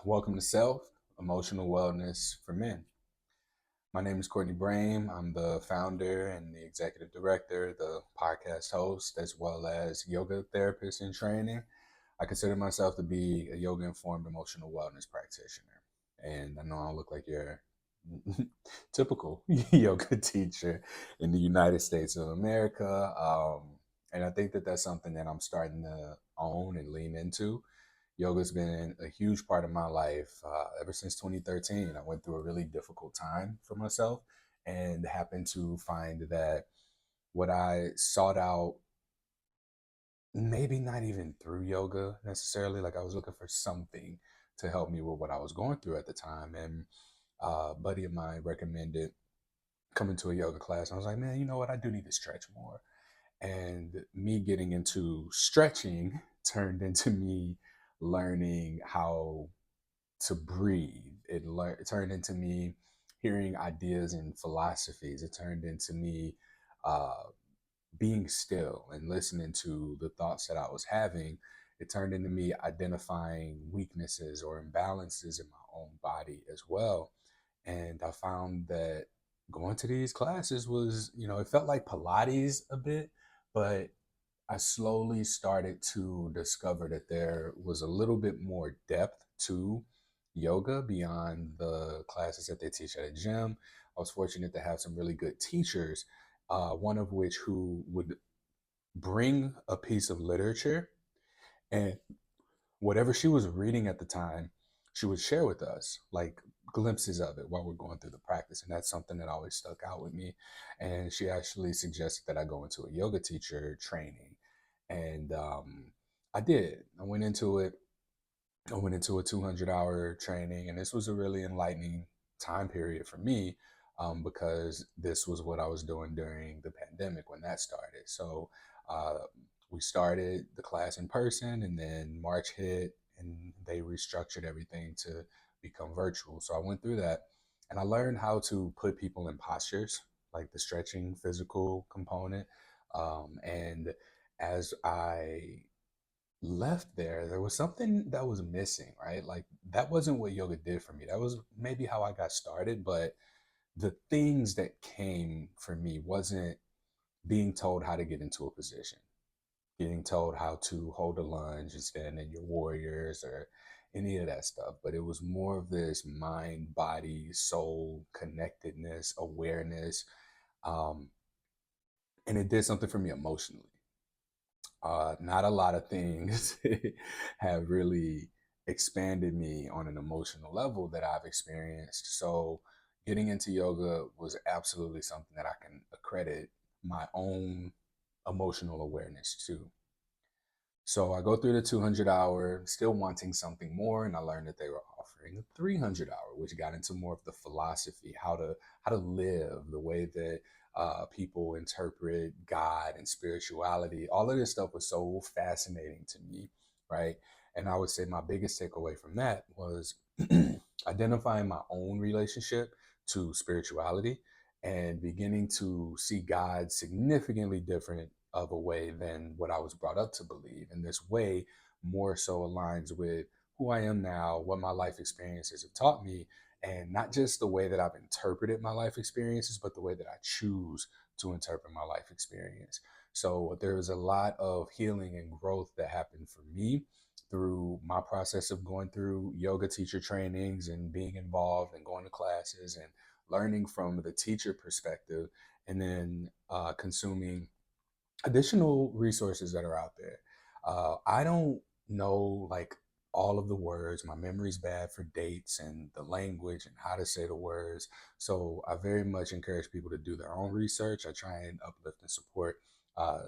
Welcome to Self Emotional Wellness for Men. My name is Courtney Brame. I'm the founder and the executive director, the podcast host, as well as yoga therapist in training. I consider myself to be a yoga informed emotional wellness practitioner. And I know I look like your typical yoga teacher in the United States of America. And I think that that's something that I'm starting to own and lean into. Yoga's been a huge part of my life ever since 2013. I went through a really difficult time for myself and happened to find that what I sought out, maybe not even through yoga necessarily, like I was looking for something to help me with what I was going through at the time. And a buddy of mine recommended coming to a yoga class. And I was like, man, you know what? I do need to stretch more. And me getting into stretching turned into me learning how to breathe. It turned into me hearing ideas and philosophies. It turned into me uh, being still and listening to the thoughts that I was having. It turned into me identifying weaknesses or imbalances in my own body as well. And I found that going to these classes was, it felt like Pilates a bit, but I slowly started to discover that there was a little bit more depth to yoga beyond the classes that they teach at a gym. I was fortunate to have some really good teachers, one of which who would bring a piece of literature and whatever she was reading at the time, she would share with us like glimpses of it while we're going through the practice. And that's something that always stuck out with me. And she actually suggested that I go into a yoga teacher training. And I did. I went into it. I went into a 200-hour training, and this was a really enlightening time period for me because this was what I was doing during the pandemic when that started. So uh, we started the class in person, and then March hit, and they restructured everything to become virtual. So I went through that, and I learned how to put people in postures, like the stretching physical component. And as I left there was something that was missing, right? Like that wasn't what yoga did for me. That was maybe how I got started, but the things that came for me wasn't being told how to get into a position, getting told how to hold a lunge and stand in your warriors or any of that stuff. But it was more of this mind, body, soul connectedness, awareness. Um, and it did something for me emotionally. Not a lot of things have really expanded me on an emotional level that I've experienced. So, getting into yoga was absolutely something that I can accredit my own emotional awareness to. So I go through the 200-hour, still wanting something more, and I learned that they were offering a 300-hour, which got into more of the philosophy, how to live, the way that people interpret God and spirituality. All of this stuff was so fascinating to me, right? And I would say my biggest takeaway from that was identifying my own relationship to spirituality and beginning to see God significantly different of a way than what I was brought up to believe. And this way more so aligns with who I am now, what my life experiences have taught me, and not just the way that I've interpreted my life experiences, but the way that I choose to interpret my life experience. So there's a lot of healing and growth that happened for me through my process of going through yoga teacher trainings and being involved and going to classes and learning from the teacher perspective, and then consuming additional resources that are out there. I don't know like all of the words. My memory's bad for dates and the language and how to say the words. So I very much encourage people to do their own research. I try and uplift and support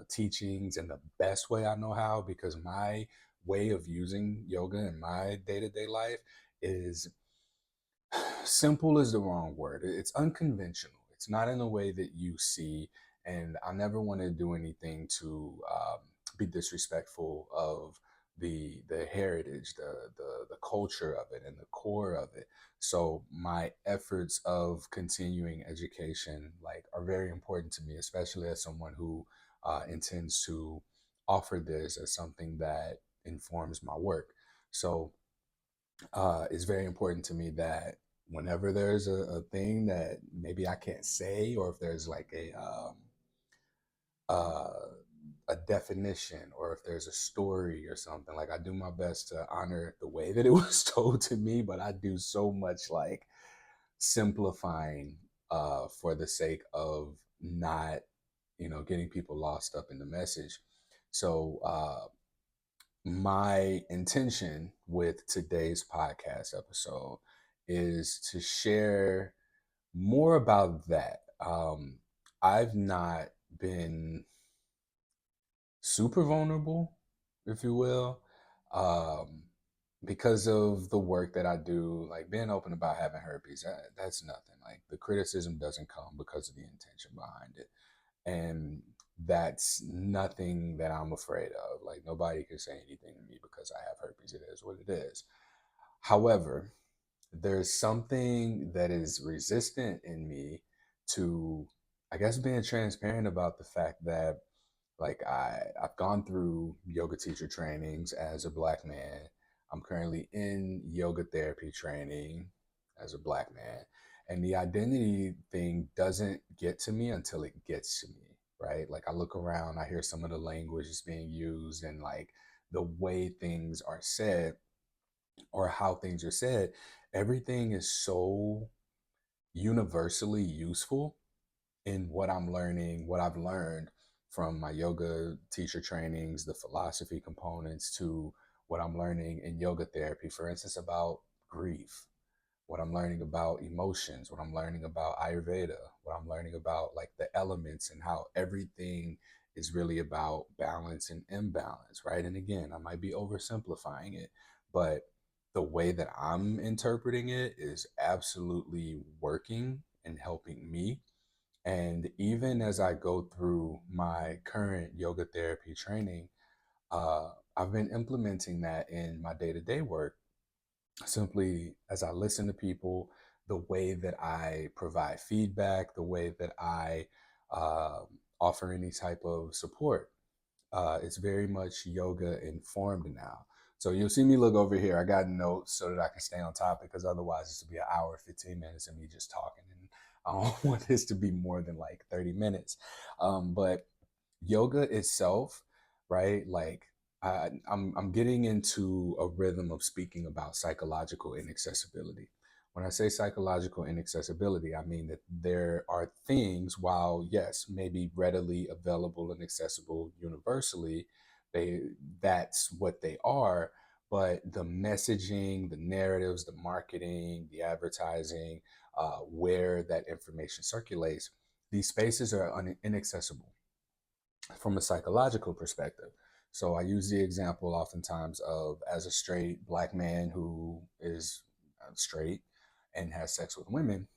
teachings in the best way I know how, because my way of using yoga in my day-to-day life is simple is the wrong word. It's unconventional. It's not in a way that you see, and I never want to do anything to be disrespectful of the heritage, the culture of it, and the core of it. So my efforts of continuing education like are very important to me, especially as someone who intends to offer this as something that informs my work. So It's very important to me that whenever there's a thing that maybe I can't say, or if there's like uh, a definition, or if there's a story or something, like I do my best to honor the way that it was told to me, but I do so much like simplifying for the sake of not, getting people lost up in the message. So my intention with today's podcast episode is to share more about that. I've not been super vulnerable, if you will, um, because of the work that I do. Like being open about having herpes, that's nothing. Like the criticism doesn't come because of the intention behind it, and that's nothing that I'm afraid of. Like nobody can say anything to me because I have herpes. It is what it is. However, there's something that is resistant in me to, I guess, being transparent about the fact that like I've gone through yoga teacher trainings as a black man. I'm currently in yoga therapy training as a black man. And the identity thing doesn't get to me until it gets to me, right? Like I look around, I hear some of the language is being used and like the way things are said or how things are said, everything is so universally useful in what I'm learning, what I've learned from my yoga teacher trainings, the philosophy components, to what I'm learning in yoga therapy, for instance, about grief, what I'm learning about emotions, what I'm learning about Ayurveda, what I'm learning about like the elements and how everything is really about balance and imbalance, right? And again, I might be oversimplifying it, but the way that I'm interpreting it is absolutely working and helping me. And even as I go through my current yoga therapy training, I've been implementing that in my day to day work simply as I listen to people, the way that I provide feedback, the way that I uh, offer any type of support. It's very much yoga informed now. So you'll see me look over here. I got notes so that I can stay on topic because otherwise this will be an hour, 15 minutes of me just talking. And I don't want this to be more than like 30 minutes. But yoga itself, right? Like I'm getting into a rhythm of speaking about psychological inaccessibility. When I say psychological inaccessibility, I mean that there are things, while yes, maybe readily available and accessible universally, they that's what they are. But the messaging, the narratives, the marketing, the advertising, where that information circulates, these spaces are inaccessible from a psychological perspective. So I use the example oftentimes of as a straight black man who is straight and has sex with women,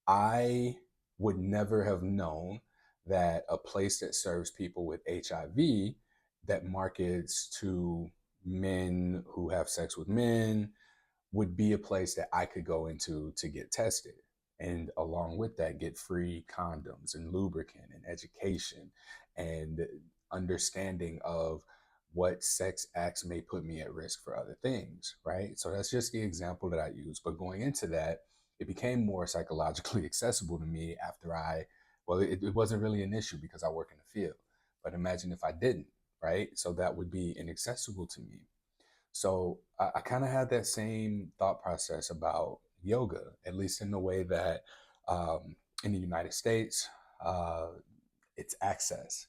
I would never have known that a place that serves people with HIV that markets to men who have sex with men would be a place that I could go into to get tested. And along with that, get free condoms and lubricant and education and understanding of what sex acts may put me at risk for other things, right? So that's just the example that I use. But going into that, it became more psychologically accessible to me after it wasn't really an issue because I work in the field. But imagine if I didn't, right? So that would be inaccessible to me. So I kind of had that same thought process about yoga, at least in the way that in the United States, uh, it's access,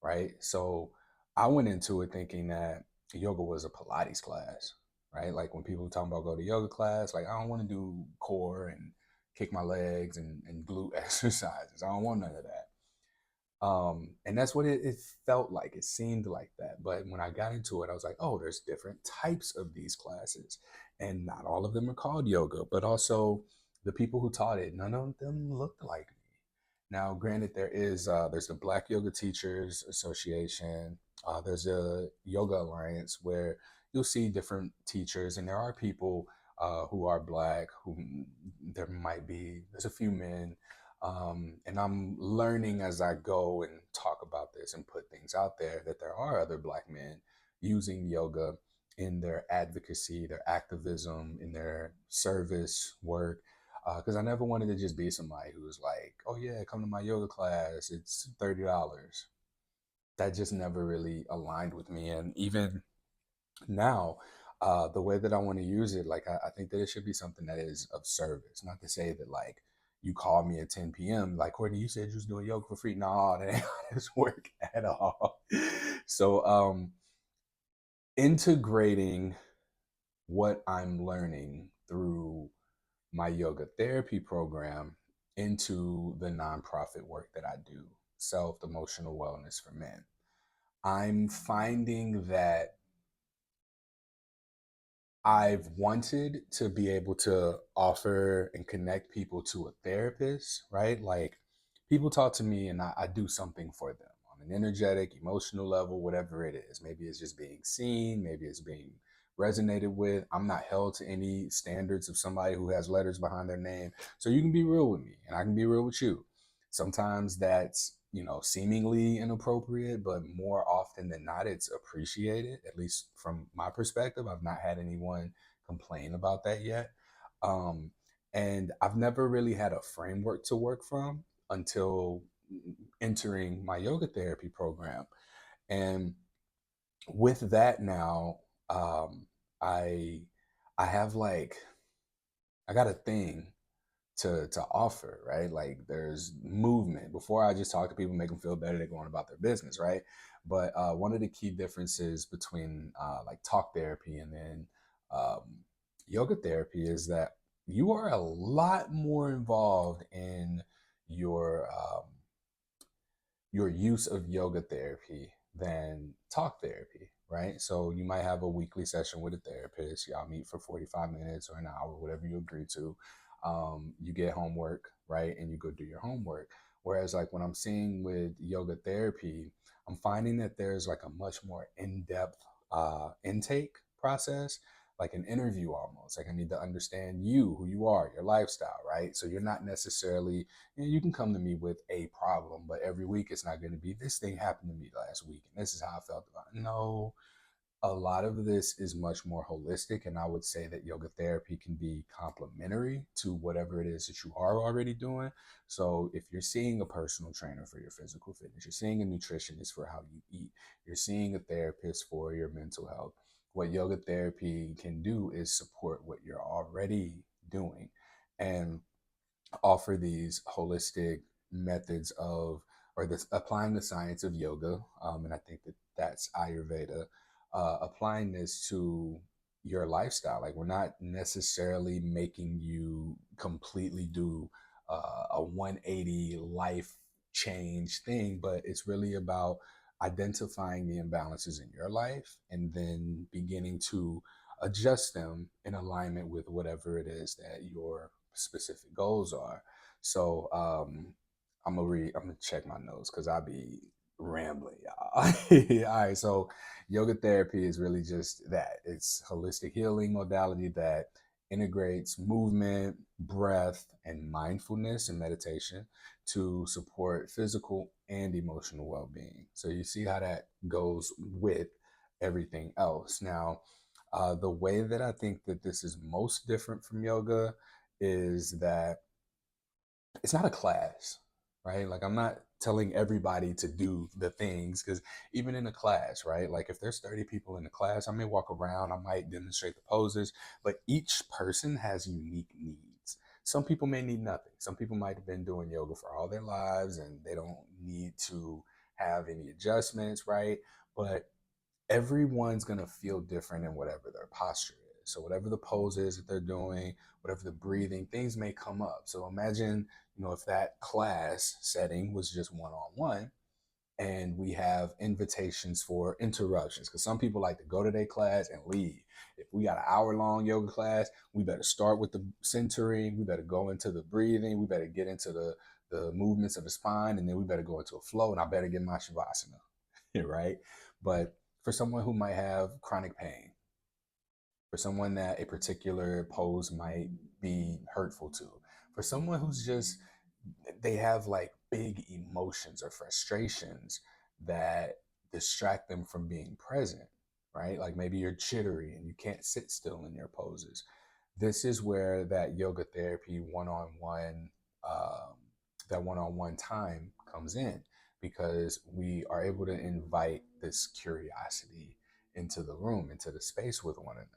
right? So I went into it thinking that yoga was a Pilates class, right? Like when people talk about go to yoga class, like I don't want to do core and kick my legs and glute exercises. I don't want none of that. And that's what it felt like. It seemed like that. But when I got into it, I was like, oh, there's different types of these classes. And not all of them are called yoga, but also the people who taught it, none of them looked like me. Now, granted, there's the Black Yoga Teachers Association. There's a Yoga Alliance where you'll see different teachers, and there are people who are Black. Who there's a few men, and I'm learning as I go and talk about this and put things out there that there are other Black men using yoga in their advocacy, their activism, in their service work. Because I never wanted to just be somebody who was like, oh, yeah, come to my yoga class, it's $30. That just never really aligned with me. And even now, the way that I want to use it, like I think that it should be something that is of service. Not to say that like you call me at 10 p.m. like Courtney, you said you was doing yoga for free. No, that ain't how this work at all. So integrating what I'm learning through my yoga therapy program into the nonprofit work that I do, self emotional wellness for men. I'm finding that I've wanted to be able to offer and connect people to a therapist, right? Like people talk to me and I do something for them on an energetic, emotional level, whatever it is. Maybe it's just being seen, maybe it's being resonated with. I'm not held to any standards of somebody who has letters behind their name. So you can be real with me and I can be real with you. Sometimes that's, seemingly inappropriate, but more often than not, it's appreciated, at least from my perspective. I've not had anyone complain about that yet. Um, and I've never really had a framework to work from until entering my yoga therapy program. And with that now, um, I I have like I got a thing to offer, right? Like there's movement. Before I just talk to people, make them feel better, they're going about their business, right? But one of the key differences between like talk therapy and then um, yoga therapy is that you are a lot more involved in your your use of yoga therapy than talk therapy, right? So you might have a weekly session with a therapist. Y'all meet for 45 minutes or an hour, whatever you agree to. You get homework, right? And you go do your homework. Whereas, like, when I'm seeing with yoga therapy, I'm finding that there's like a much more in depth intake process, like an interview almost. Like, I need to understand you, who you are, your lifestyle, right? So you're not necessarily, you can come to me with a problem, but every week it's not going to be this thing happened to me last week and this is how I felt about it. No, a lot of this is much more holistic, and I would say that yoga therapy can be complementary to whatever it is that you are already doing. So if you're seeing a personal trainer for your physical fitness, you're seeing a nutritionist for how you eat, you're seeing a therapist for your mental health, what yoga therapy can do is support what you're already doing and offer these holistic methods of, or this applying the science of yoga, and I think that that's Ayurveda, applying this to your lifestyle. Like we're not necessarily making you completely do a 180 life change thing, but it's really about identifying the imbalances in your life and then beginning to adjust them in alignment with whatever it is that your specific goals are. So I'm gonna check my notes because I be rambling, y'all. All right, so yoga therapy is really just that. It's holistic healing modality that integrates movement, breath, and mindfulness and meditation to support physical and emotional well-being. So you see how that goes with everything else. Now, the way that I think that this is most different from yoga is that it's not a class, right? Like I'm not telling everybody to do the things because even in a class, right? Like if there's 30 people in the class, I may walk around, I might demonstrate the poses, but each person has unique needs. Some people may need nothing. Some people might have been doing yoga for all their lives and they don't need to have any adjustments, right? But everyone's going to feel different in whatever their posture is. So whatever the pose is that they're doing, whatever the breathing, things may come up. So imagine, if that class setting was just one-on-one and we have invitations for interruptions because some people like to go to their class and leave. If we got an hour-long yoga class, we better start with the centering, we better go into the breathing, we better get into the movements of the spine, and then we better go into a flow, and I better get my shavasana, right? But for someone who might have chronic pain, for someone that a particular pose might be hurtful to, for someone who's just, they have like big emotions or frustrations that distract them from being present. right? Like maybe you're jittery and you can't sit still in your poses. This is where that yoga therapy um, that one-on-one time comes in, because we are able to invite this curiosity into the room, into the space with one another.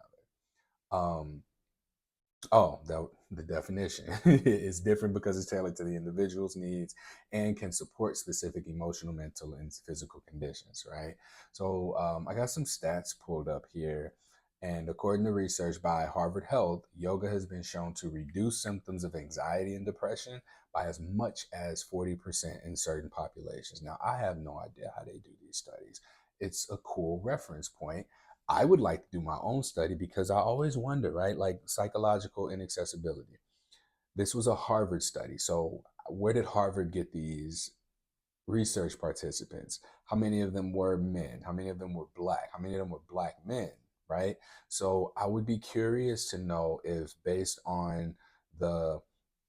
Oh, the definition is different because it's tailored to the individual's needs and can support specific emotional, mental, and physical conditions, right? So I got some stats pulled up here. And according to research by Harvard Health, yoga has been shown to reduce symptoms of anxiety and depression by as much as 40% in certain populations. Now, I have no idea how they do these studies. It's a cool reference point. I would like to do my own study because I always wonder, right? Like psychological inaccessibility. This was a Harvard study. So, where did Harvard get these research participants? How many of them were men? How many of them were black? How many of them were black men, right? So, I would be curious to know if, based on the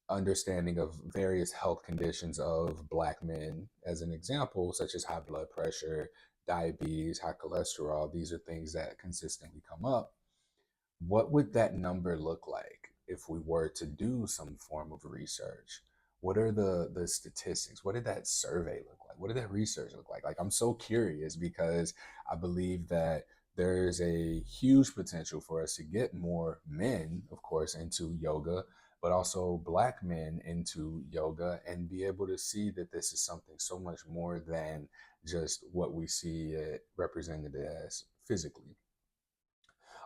understanding of various health conditions of black men, as an example, such as high blood pressure, diabetes, high cholesterol, these are things that consistently come up. What would that number look like if we were to do some form of research? What are the statistics? What did that survey look like? What did that research look like? Like, I'm so curious because I believe that there's a huge potential for us to get more men, of course, into yoga, but also black men into yoga, and be able to see that this is something so much more than just what we see it represented as physically.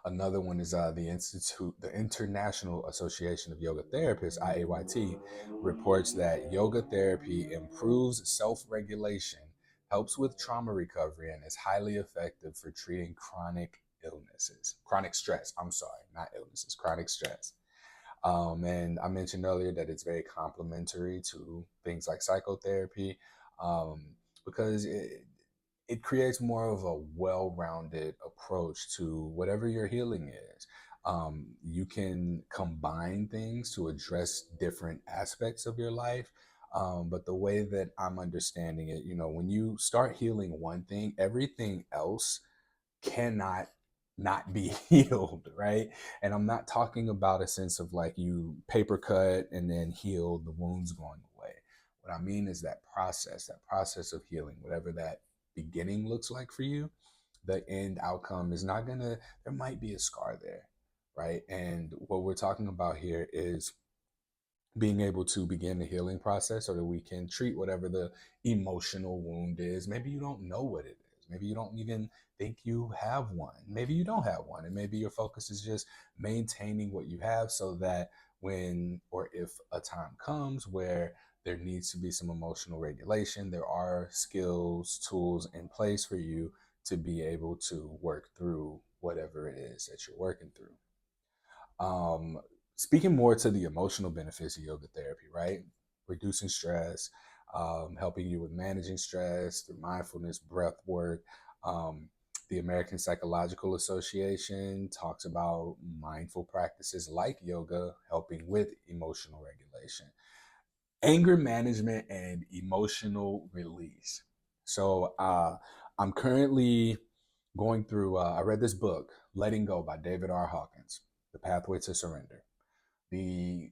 Another one is the International Association of Yoga Therapists, IAYT, reports that yoga therapy improves self-regulation, helps with trauma recovery, and is highly effective for treating chronic stress. I'm sorry, not illnesses, chronic stress. And I mentioned earlier that it's very complementary to things like psychotherapy, um, because it creates more of a well-rounded approach to whatever your healing is. You can combine things to address different aspects of your life. But the way that I'm understanding it, when you start healing one thing, everything else cannot not be healed, right? And I'm not talking about a sense of like you paper cut and then heal, the wounds going away. What I mean is that process of healing, whatever that beginning looks like for you, the end outcome is not gonna, there might be a scar there, right? And what we're talking about here is being able to begin the healing process so that we can treat whatever the emotional wound is. Maybe you don't know what it is. Maybe you don't even think you have one. Maybe you don't have one. And maybe your focus is just maintaining what you have so that when or if a time comes where there needs to be some emotional regulation, there are skills, tools in place for you to be able to work through whatever it is that you're working through. Um, Speaking more to the emotional benefits of yoga therapy, right? Reducing stress, helping you with managing stress through mindfulness, breath work. Um, the American Psychological Association talks about mindful practices like yoga helping with emotional regulation, anger management, and emotional release. So I'm currently going through, I read this book, Letting Go by David R. Hawkins, The Pathway to Surrender. The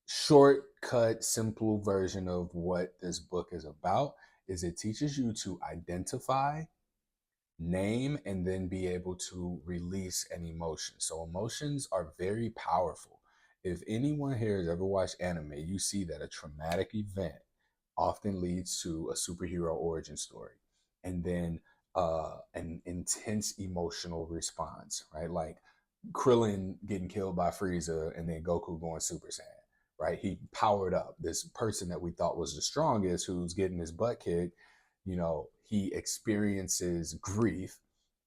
shortcut, simple version of what this book is about is it teaches you to identify, name, and then be able to release an emotion. So emotions are very powerful. If anyone here has ever watched anime, you see that a traumatic event often leads to a superhero origin story, and then an intense emotional response, right? Like Krillin getting killed by Frieza and then Goku going Super Saiyan, right? He powered up this person that we thought was the strongest who's getting his butt kicked. He experiences grief,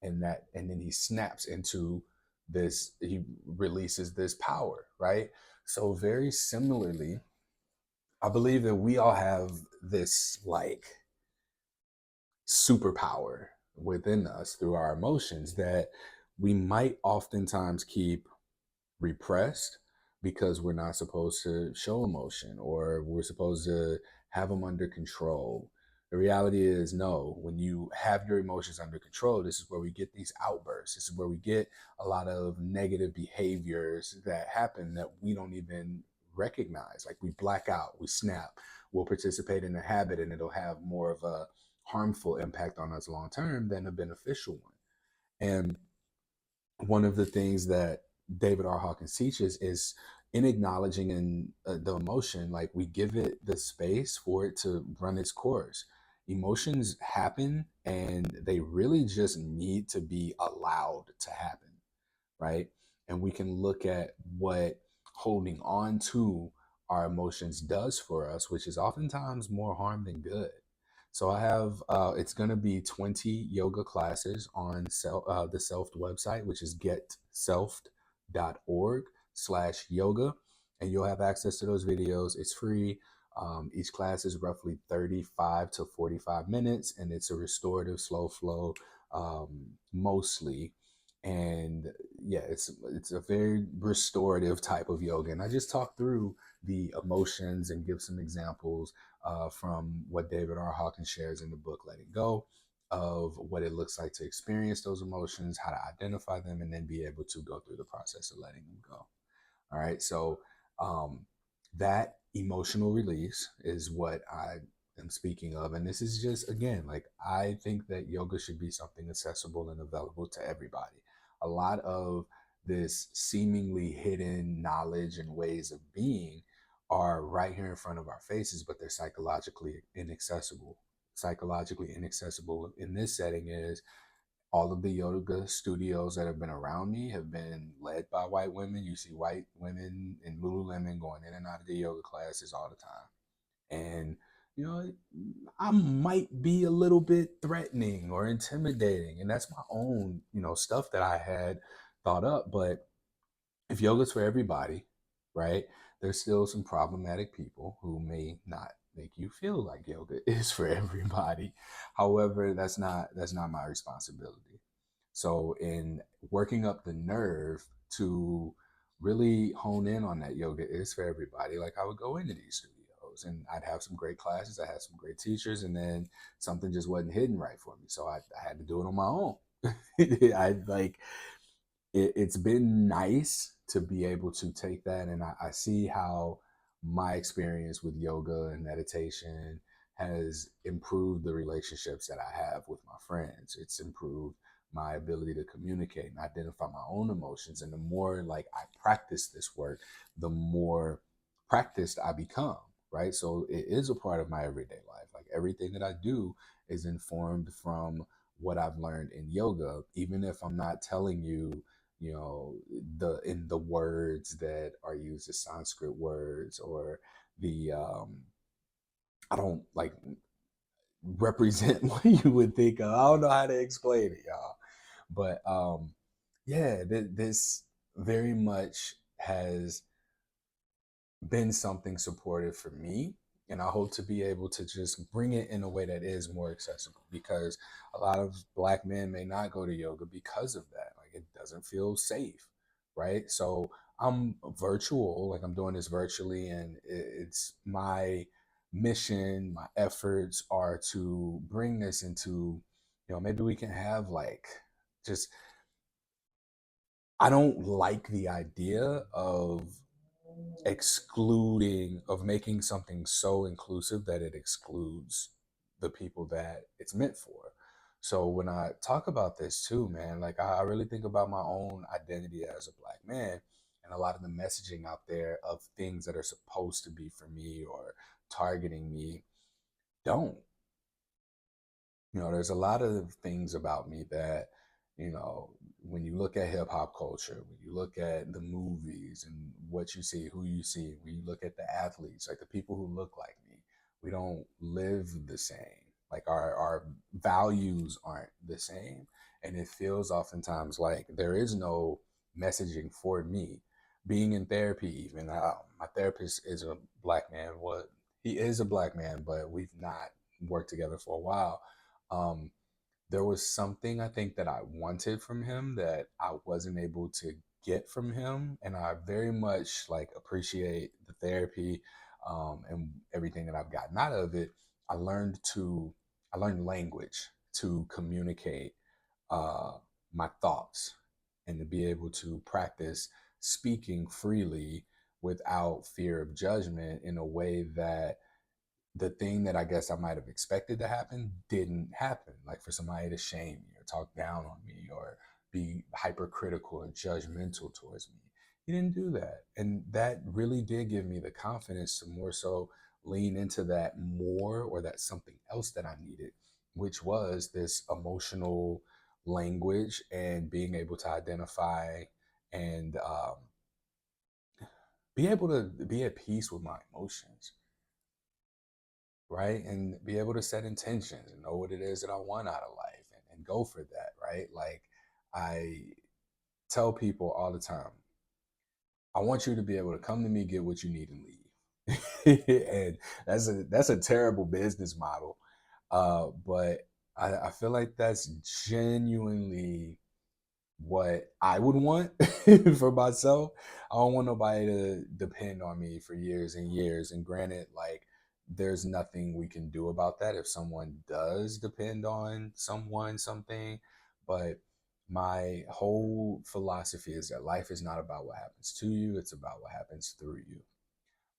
and then he snaps into this, he releases this power, right? So very similarly, I believe that we all have this like superpower within us through our emotions that we might oftentimes keep repressed because we're not supposed to show emotion, or we're supposed to have them under control. The reality is, no, when you have your emotions under control, this is where we get these outbursts. This is where we get a lot of negative behaviors that happen that we don't even recognize. Like we black out, we snap, we'll participate in a habit, and it'll have more of a harmful impact on us long term than a beneficial one. And one of the things that David R. Hawkins teaches is in acknowledging the emotion, like we give it the space for it to run its course. Emotions happen and they really just need to be allowed to happen, right? And we can look at what holding on to our emotions does for us, which is oftentimes more harm than good. So I have it's going to be 20 yoga classes on the Self website, which is getself.org/yoga, and you'll have access to those videos. It's free. Each class is roughly 35 to 45 minutes, and it's a restorative, slow flow, mostly. And yeah, it's a very restorative type of yoga. And I just talk through the emotions and give some examples from what David R. Hawkins shares in the book Letting Go, of what it looks like to experience those emotions, how to identify them, and then be able to go through the process of letting them go. All right. So um, that emotional release is what I am speaking of. And this is just, again, like I think that yoga should be something accessible and available to everybody. A lot of this seemingly hidden knowledge and ways of being are right here in front of our faces, but they're psychologically inaccessible. Psychologically inaccessible in this setting is all of the yoga studios that have been around me have been led by white women. You see white women in Lululemon going in and out of the yoga classes all the time. And, you know, I might be a little bit threatening or intimidating. And that's my own, stuff that I had thought up. But if yoga's for everybody, right? There's still some problematic people who may not make you feel like yoga is for everybody. However, that's not my responsibility. So in working up the nerve to really hone in on that yoga is for everybody, like I would go into these studios and I'd have some great classes, I had some great teachers, and then something just wasn't hitting right for me. So I had to do it on my own. I like it's been nice to be able to take that, and I see how my experience with yoga and meditation has improved the relationships that I have with my friends. It's improved my ability to communicate and identify my own emotions, and the more like I practice this work, the more practiced I become, right? So it is a part of my everyday life. Like everything that I do is informed from what I've learned in yoga, even if I'm not telling you, the in the words that are used as Sanskrit words, or the I don't like represent what you would think of. I don't know how to explain it, y'all. But yeah, this very much has been something supportive for me. And I hope to be able to just bring it in a way that is more accessible, because a lot of Black men may not go to yoga because of that. Like it doesn't feel safe, right? So I'm virtual, like I'm doing this virtually, and it's my mission, my efforts are to bring this into, maybe we can have like just, I don't like the idea of making something so inclusive that it excludes the people that it's meant for. So when I talk about this too, man, like I really think about my own identity as a Black man, and a lot of the messaging out there of things that are supposed to be for me or targeting me don't. There's a lot of things about me that, when you look at hip hop culture, when you look at the movies and what you see, who you see, when you look at the athletes, like the people who look like me, we don't live the same. Like our values aren't the same. And it feels oftentimes like there is no messaging for me. Being in therapy, even my therapist is a Black man. What he is a Black man, but we've not worked together for a while. um, there was something I think that I wanted from him that I wasn't able to get from him, and I very much like appreciate the therapy and everything that I've gotten out of it. I learned to I learned language to communicate uh, my thoughts and to be able to practice speaking freely without fear of judgment in a way that the thing that I guess I might have expected to happen didn't happen. Like for somebody to shame me or talk down on me or be hypercritical or judgmental towards me. He didn't do that. And that really did give me the confidence to more so lean into that more, or that something else that I needed, which was this emotional language and being able to identify and be able to be at peace with my emotions, right? And be able to set intentions and know what it is that I want out of life, and go for that, right? Like I tell people all the time, I want you to be able to come to me, get what you need, and leave. And that's a terrible business model. But I feel like that's genuinely what I would want for myself. I don't want nobody to depend on me for years and years. And granted, like there's nothing we can do about that if someone does depend on someone, something. But my whole philosophy is that life is not about what happens to you, it's about what happens through you.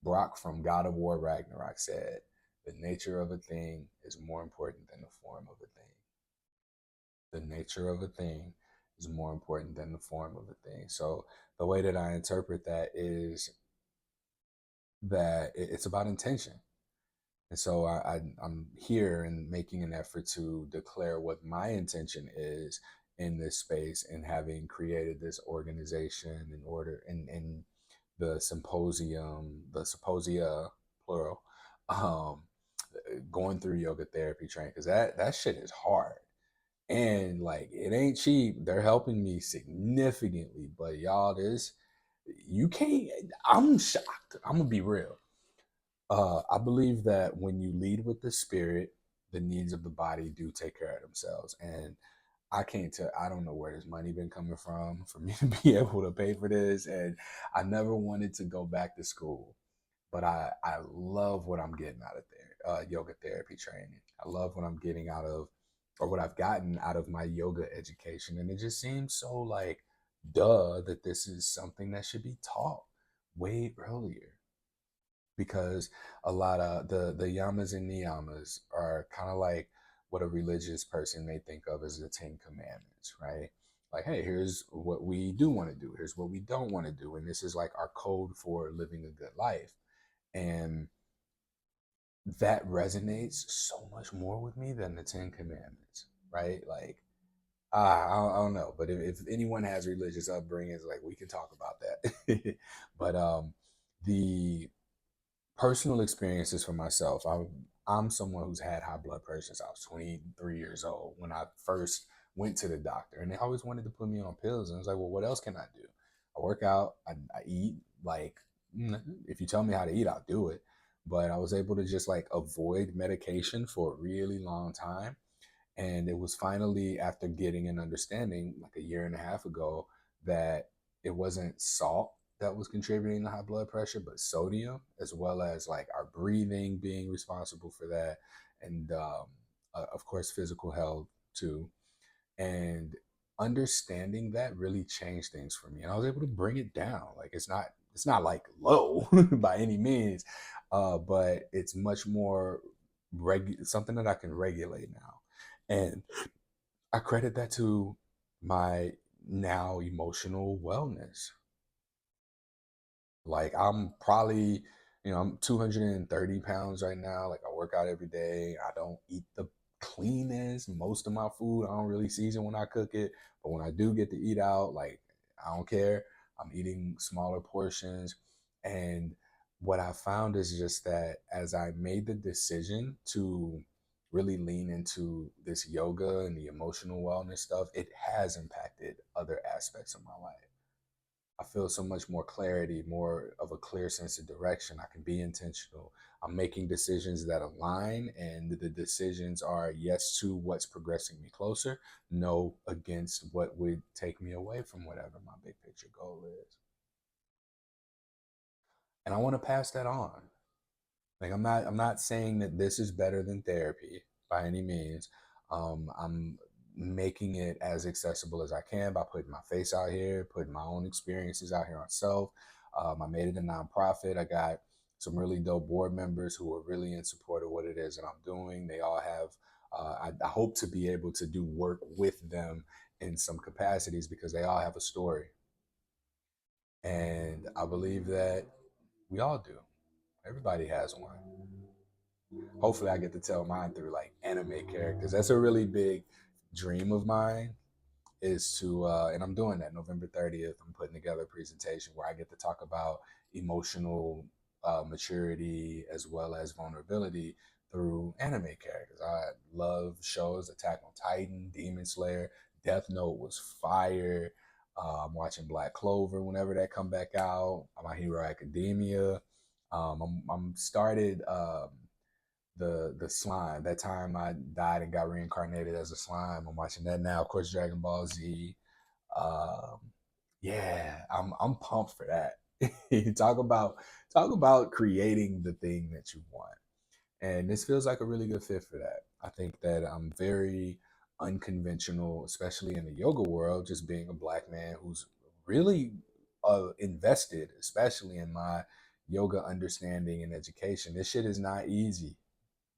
Brock from God of War Ragnarok said, the nature of a thing is more important than the form of a thing. The nature of a thing is more important than the form of a thing. So the way that I interpret that is that it's about intention. And so I'm here and making an effort to declare what my intention is in this space, and having created this organization in order in the symposium, the symposia plural, um, going through yoga therapy training, because that shit is hard. And like it ain't cheap. They're helping me significantly, but y'all, this you can't. I'm shocked. I'm gonna be real. I believe that when you lead with the spirit, the needs of the body do take care of themselves. And I can't tell. I don't know where this money been coming from for me to be able to pay for this. And I never wanted to go back to school, but I love what I'm getting out of there. Yoga therapy training. I love what I'm getting out of, or what I've gotten out of my yoga education, and it just seems so like duh that this is something that should be taught way earlier, because a lot of the yamas and niyamas are kind of like what a religious person may think of as the Ten Commandments, right? Like, hey, here's what we do want to do, here's what we don't want to do, and this is like our code for living a good life. And that resonates so much more with me than the Ten Commandments, right? Like, I don't know, but if anyone has religious upbringings, like we can talk about that. But the personal experiences for myself, I'm someone who's had high blood pressure since I was 23 years old when I first went to the doctor, and they always wanted to put me on pills. And I was like, well, what else can I do? I work out, I eat. Like, if you tell me how to eat, I'll do it. But I was able to just like avoid medication for a really long time. And it was finally after getting an understanding like a year and a half ago that it wasn't salt that was contributing to high blood pressure, but sodium, as well as like our breathing being responsible for that. And of course, physical health too. And understanding that really changed things for me. And I was able to bring it down. Like it's not like low by any means, but it's much more something that I can regulate now. And I credit that to my now emotional wellness. Like I'm probably, I'm 230 pounds right now. Like I work out every day. I don't eat the cleanest. Most of my food, I don't really season when I cook it. But when I do get to eat out, like I don't care. I'm eating smaller portions. And what I found is just that as I made the decision to really lean into this yoga and the emotional wellness stuff, it has impacted other aspects of my life. I feel so much more clarity, more of a clear sense of direction. I can be intentional. I'm making decisions that align, and the decisions are yes to what's progressing me closer, no against what would take me away from whatever my big picture goal is. And I want to pass that on. Like I'm not saying that this is better than therapy. by any means. I'm making it as accessible as I can by putting my face out here, putting my own experiences out here on self. I made it a nonprofit. I got some really dope board members who are really in support of what it is that I'm doing. They all have, I hope to be able to do work with them in some capacities because they all have a story. And I believe that we all do. Everybody has one. Hopefully, I get to tell mine through like anime characters. That's a really big dream of mine is to and I'm doing that November 30th. I'm putting together a presentation where I get to talk about emotional maturity as well as vulnerability through anime characters. I love shows. Attack on Titan, Demon Slayer, Death Note was fire. I'm watching Black Clover whenever that come back out. My Hero Academia. I'm started the slime. That time I died and got reincarnated as a slime. I'm watching that now. Of course, Dragon Ball Z. Um, yeah, I'm pumped for that. Talk about creating the thing that you want, and this feels like a really good fit for that. I think that I'm very unconventional, especially in the yoga world. Just being a black man who's really invested, especially in my yoga understanding and education. This shit is not easy.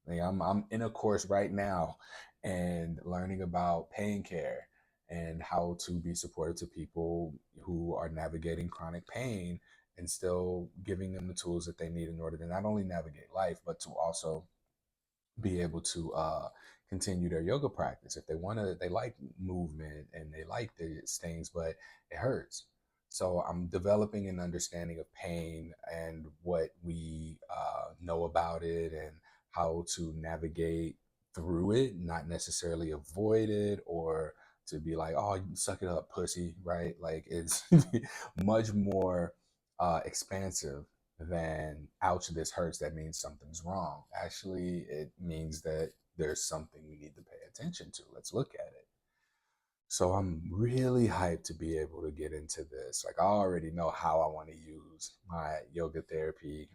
Like I'm in a course right now and learning about pain care and how to be supportive to people who are navigating chronic pain and still giving them the tools that they need in order to not only navigate life but to also be able to continue their yoga practice if they want to. They like movement and they like these things, but it hurts. So I'm developing an understanding of pain and what we know about it and how to navigate through it, not necessarily avoid it or to be like, oh, you suck it up, pussy, right? Like it's much more expansive than ouch, this hurts, that means something's wrong. Actually, it means that there's something we need to pay attention to. Let's look at it. So I'm really hyped to be able to get into this. Like I already know how I want to use my yoga therapy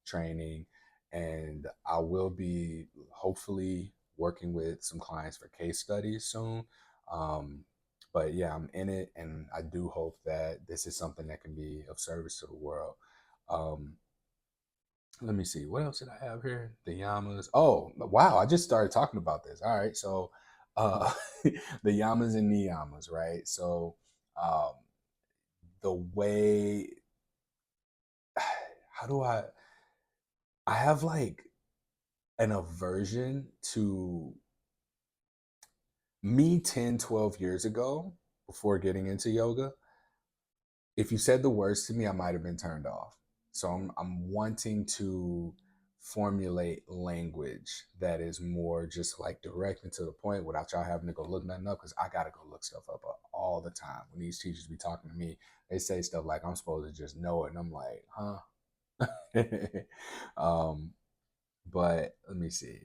training, and I will be hopefully working with some clients for case studies soon. Um, but yeah, I'm in it, and I do hope that this is something that can be of service to the world. Um, Let me see. What else did I have here? The Yamas. Oh, wow. I just started talking about this. All right. So, uh, the Yamas and Niyamas, right? So, um, the way, how do I have like an aversion to me 10, 12 years ago before getting into yoga. If you said the words to me, I might have been turned off. So I'm wanting to formulate language that is more just like direct and to the point without y'all having to go look nothing up because I gotta go look stuff up all the time. When these teachers be talking to me, they say stuff like I'm supposed to just know it, and I'm like, huh? um, but let me see.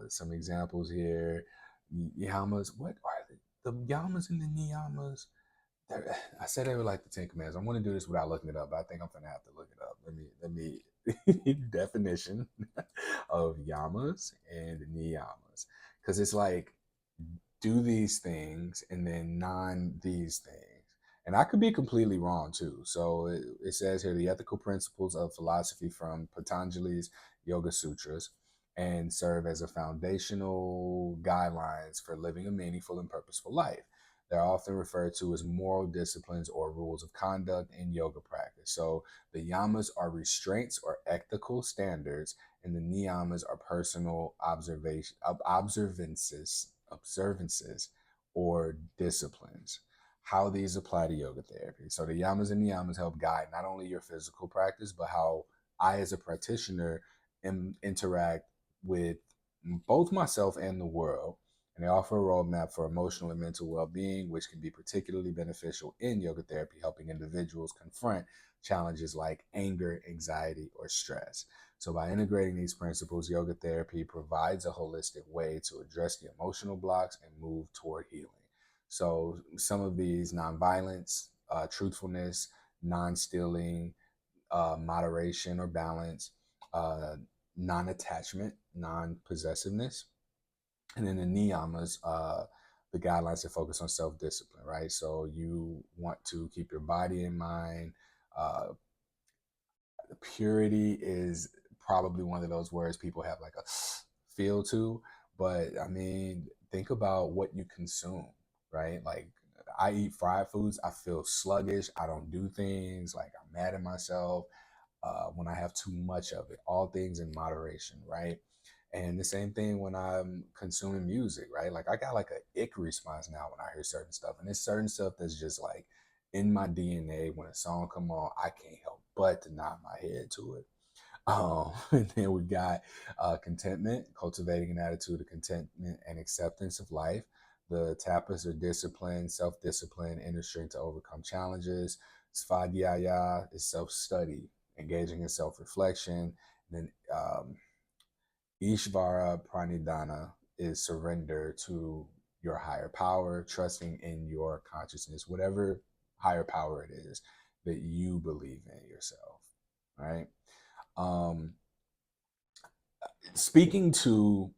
Some examples here. Yamas. What are the Yamas and the Niyamas? I said they were like the Ten Commandments. I'm going to do this without looking it up, but I think I'm going to have to look it up. Let me definition of yamas and niyamas, because it's like do these things and then non these things. And I could be completely wrong too. So it says here the ethical principles of philosophy from Patanjali's Yoga Sutras and serve as a foundational guidelines for living a meaningful and purposeful life. They're often referred to as moral disciplines or rules of conduct in yoga practice. So the yamas are restraints or ethical standards, and the niyamas are personal observances or disciplines. How these apply to yoga therapy. So the yamas and niyamas help guide not only your physical practice, but how I, as a practitioner, interact with both myself and the world. And they offer a roadmap for emotional and mental well-being, which can be particularly beneficial in yoga therapy, helping individuals confront challenges like anger, anxiety, or stress. So by integrating these principles, yoga therapy provides a holistic way to address the emotional blocks and move toward healing. So some of these nonviolence, truthfulness, non-stealing, moderation or balance, non-attachment, non-possessiveness. And then the niyamas, the guidelines that focus on self-discipline, right? So you want to keep your body in mind. Uh, Purity is probably one of those words people have like a feel to, but I mean, think about what you consume, right? Like, I eat fried foods, I feel sluggish, I don't do things, like I'm mad at myself when I have too much of it. All things in moderation, right? And the same thing when I'm consuming music, right? Like, I got like a ick response now when I hear certain stuff, and it's certain stuff that's just like in my DNA. When a song come on, I can't help but to nod my head to it. And then we got contentment, cultivating an attitude of contentment and acceptance of life. The tapas are discipline, self-discipline, inner strength to overcome challenges. Svadhyaya is self-study, engaging in self-reflection. Then Ishvara Pranidhana is surrender to your higher power, trusting in your consciousness, whatever higher power it is that you believe in yourself, right? Um, Speaking to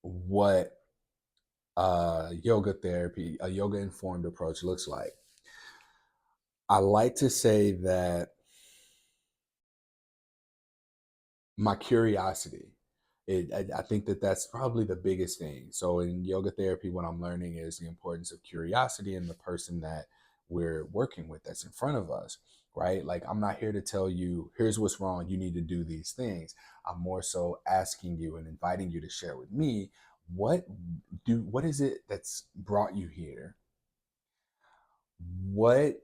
what yoga therapy, a yoga informed approach looks like, I like to say that my curiosity, I think that that's probably the biggest thing. So in yoga therapy, what I'm learning is the importance of curiosity in the person that we're working with, that's in front of us, right? Like, I'm not here to tell you, here's what's wrong, you need to do these things. I'm more so asking you and inviting you to share with me, what what is it that's brought you here? What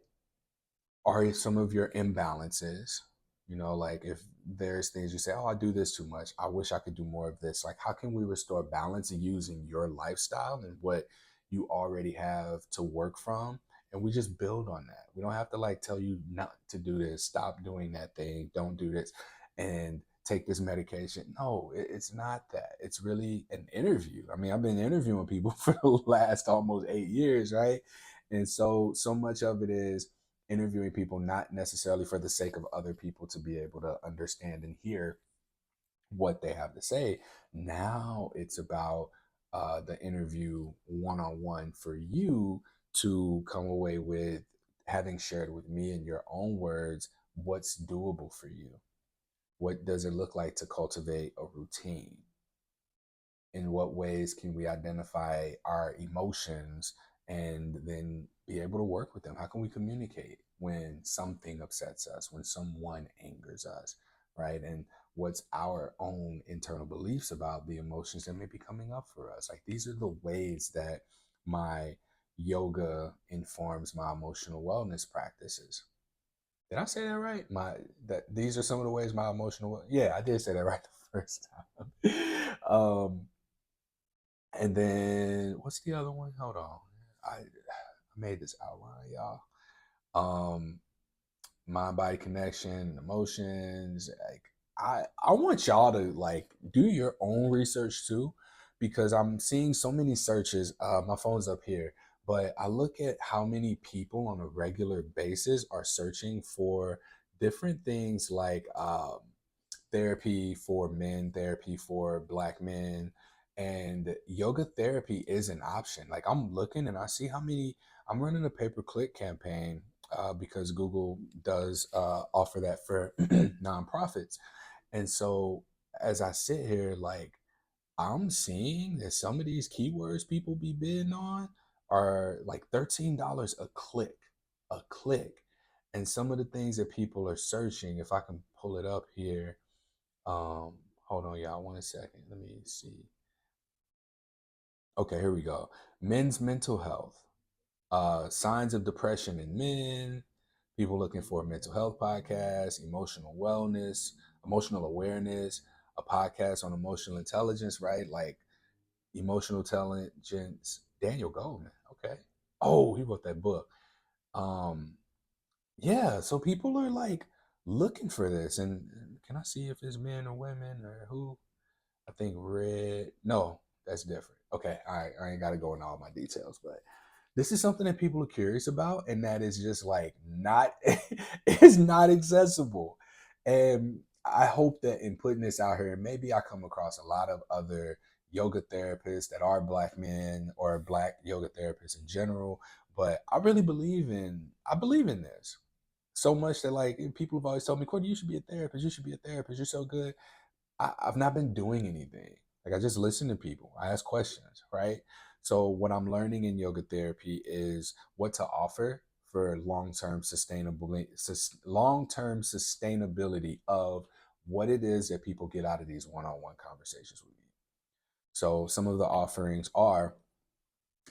are some of your imbalances? You know, like, if there's things you say, oh, I do this too much, I wish I could do more of this. Like, how can we restore balance using your lifestyle and what you already have to work from? And we just build on that. We don't have to like tell you not to do this, stop doing that thing, don't do this, and take this medication. No, it's not that. It's really an interview. I mean, I've been interviewing people for the last almost 8 years, right? And so much of it is interviewing people not necessarily for the sake of other people to be able to understand and hear what they have to say. Now it's about the interview one on one for you to come away with having shared with me in your own words what's doable for you. What does it look like to cultivate a routine? In what ways can we identify our emotions and then be able to work with them? How can we communicate when something upsets us, when someone angers us, right? And what's our own internal beliefs about the emotions that may be coming up for us? Like, these are the ways that my yoga informs my emotional wellness practices. Did I say that right? My that these are some of the ways my emotional, yeah, I did say that right the first time. And then what's the other one? Hold on. I made this outline, y'all. Um, Mind body connection, emotions. Like, I want y'all to like do your own research too, because I'm seeing so many searches. My phone's up here, but I look at how many people on a regular basis are searching for different things like therapy for men, therapy for black men, and yoga therapy is an option. Like, I'm looking and I see how many. I'm running a pay-per-click campaign because Google does offer that for nonprofits. And so as I sit here, like, I'm seeing that some of these keywords people be bidding on are like $13 a click. And some of the things that people are searching, if I can pull it up here, um, hold on, y'all, 1 second. Let me see. Okay, here we go. Men's mental health, signs of depression in men, people looking for a mental health podcast, emotional wellness, emotional awareness, a podcast on emotional intelligence, right? Like, emotional intelligence, Daniel Goleman. Okay. Oh, he wrote that book. Um, yeah, so people are like looking for this. And can I see if it's men or women or who? I think red. No, that's different. Okay, I ain't got to go into all my details, but this is something that people are curious about, and that is just like not, it's not accessible. And I hope that in putting this out here, maybe I come across a lot of other yoga therapists that are black men or black yoga therapists in general. But I believe in this so much that like people have always told me, Courtney, you should be a therapist. You should be a therapist. You're so good. I've not been doing anything. Like I just listen to people. I ask questions, right? So what I'm learning in yoga therapy is what to offer for long-term sustainability of what it is that people get out of these one-on-one conversations with me. So some of the offerings are,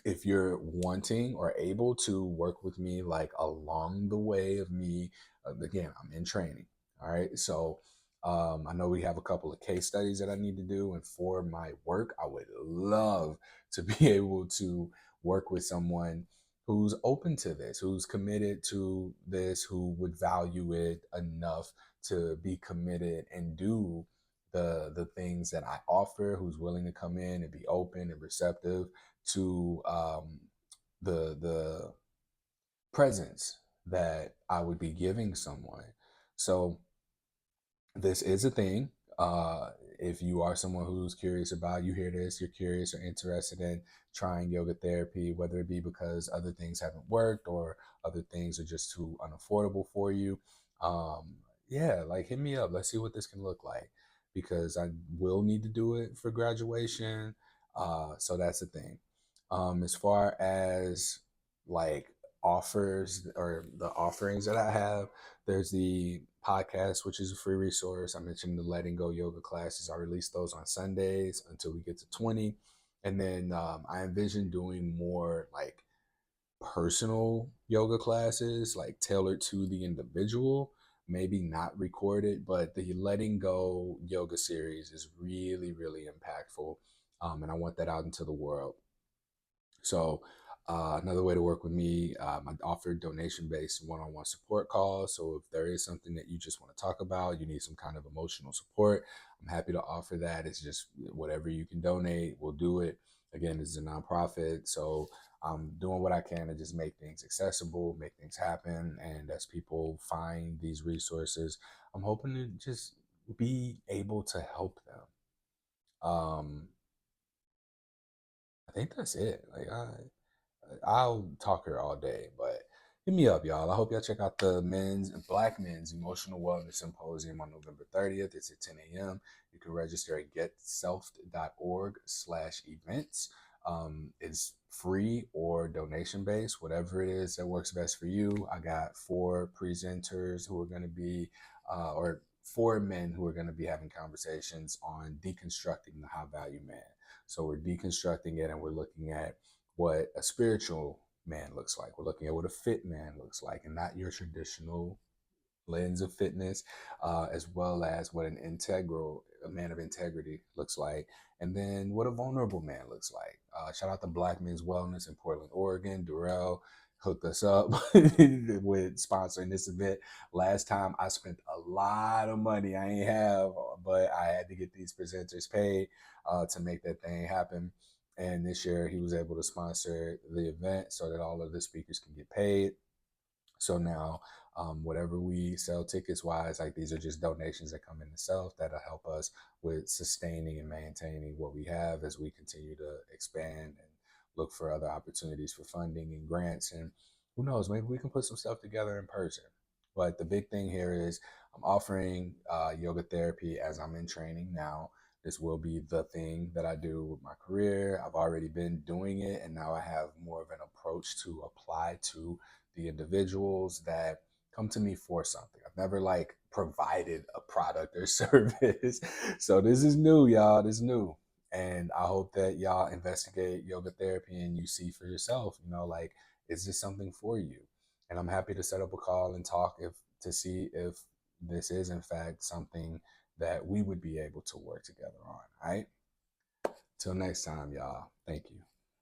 if you're wanting or able to work with me like along the way of me, again, I'm in training. All right, so I know we have a couple of case studies that I need to do, and for my work I would love to be able to work with someone who's open to this, who's committed to this, who would value it enough to be committed and do the things that I offer, who's willing to come in and be open and receptive to the presence that I would be giving someone. So this is a thing. If you are someone who's curious about, you hear this, you're curious or interested in trying yoga therapy, whether it be because other things haven't worked or other things are just too unaffordable for you, um, yeah, like hit me up. Let's see what this can look like because I will need to do it for graduation. So that's the thing. As far as like offers or the offerings that I have, there's the podcast, which is a free resource. I mentioned the Letting Go yoga classes. I release those on Sundays until we get to 20. And then I envision doing more like personal yoga classes, like tailored to the individual, maybe not recorded, but the Letting Go yoga series is really, really impactful. And I want that out into the world. So another way to work with me, I offer donation-based one-on-one support calls. So if there is something that you just want to talk about, you need some kind of emotional support, I'm happy to offer that. It's just whatever you can donate, we'll do it. Again, this is a nonprofit, so I'm doing what I can to just make things accessible, make things happen. And as people find these resources, I'm hoping to just be able to help them. I think that's it. I'll talk here all day, but hit me up, y'all. I hope y'all check out the Black Men's Emotional Wellness Symposium on November 30th. It's at 10 a.m. You can register at getself.org/events. It's free or donation based, whatever it is that works best for you. I got four presenters who are going to be, or four men who are going to be having conversations on deconstructing the high value man. So we're deconstructing it and we're looking at what a spiritual man looks like. We're looking at what a fit man looks like, and not your traditional lens of fitness, as well as what a man of integrity looks like, and then what a vulnerable man looks like. Shout out to Black Men's Wellness in Portland, Oregon. Durrell hooked us up with sponsoring this event. Last time I spent a lot of money I ain't have, but I had to get these presenters paid to make that thing happen. And this year he was able to sponsor the event so that all of the speakers can get paid. So now, whatever we sell tickets wise, like these are just donations that come in itself that'll help us with sustaining and maintaining what we have as we continue to expand and look for other opportunities for funding and grants. And who knows, maybe we can put some stuff together in person. But the big thing here is I'm offering yoga therapy as I'm in training now. This will be the thing that I do with my career. I've already been doing it, and now I have more of an approach to apply to the individuals that come to me for something. I've never like provided a product or service. So this is new, y'all. This is new. And I hope that y'all investigate yoga therapy and you see for yourself, like, is this something for you? And I'm happy to set up a call and talk if to see if this is in fact something that we would be able to work together on. All right. Till next time, y'all. Thank you.